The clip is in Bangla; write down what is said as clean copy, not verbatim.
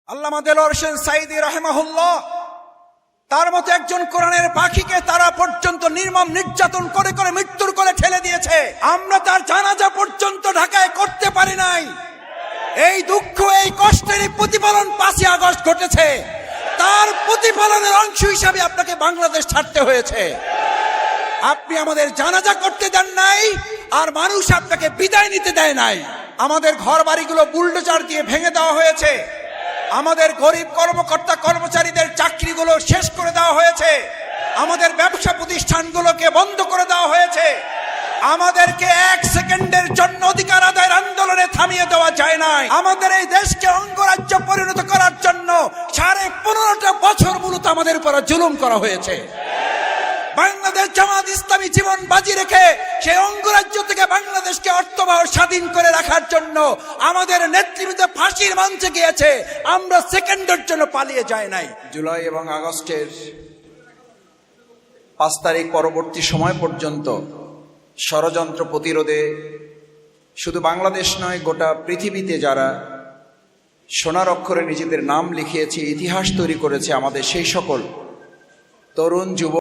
আল্লামা দেলোয়ার হোসেন সাঈদী রাহিমাহুল্লাহ তার মতো একজন কোরআনের পাখিকে তারা পর্যন্ত নির্মম নির্যাতন করে করে মৃত্যুর কোলে ঠেলে দিয়েছে। আমরা তার জানাজা পর্যন্ত ঢাকায় করতে পারি নাই। এই দুঃখ, এই কষ্টের প্রতিফলন 5ই আগস্ট ঘটেছে। তার প্রতিফলনের অংশ হিসাবে আপনাকে বাংলাদেশ ছাড়তে হয়েছে। আপনি আমাদের জানাজা করতে দেন নাই, আর মানুষ আপনাকে বিদায় নিতে দেয় নাই। আমাদের ঘর বাড়িগুলো বুলডোজার দিয়ে ভেঙে দেওয়া হয়েছে। আমাদের গরিব কর্মকর্তা কর্মচারীদের চাকরিগুলো শেষ করে দেওয়া হয়েছে। আমাদের ব্যবসা প্রতিষ্ঠানগুলোকে বন্ধ করে দেওয়া হয়েছে। আমাদেরকে 1 সেকেন্ডের জন্য অধিকার আদায়ের আন্দোলনে থামিয়ে দেওয়া যায় নাই। আমাদের এই দেশকে অঙ্গরাজ্য পরিণত করার জন্য 15.5 বছর মূলত আমাদের উপর জুলুম করা হয়েছে। বাংলাদেশ জামাত ইসলামী জীবন বাজি রেখে সেই অঙ্গরাজ্য থেকে বাংলাদেশকে অর্থবহ স্বাধীন করে রাখার জন্য আমাদের নেতৃবৃন্দ ফাঁসির মঞ্চে গিয়েছে। আমরা সেকেন্ডের জন্য পালিয়ে যায় নাই। জুলাই এবং আগস্টের 5 তারিখ পরবর্তী সময় পর্যন্ত ষড়যন্ত্র প্রতিরোধে শুধু বাংলাদেশ নয়, গোটা পৃথিবীতে যারা সোনার অক্ষরে নিজেদের নাম লিখিয়েছে, ইতিহাস তৈরি করেছে, আমাদের সেই সকল তরুণ যুবক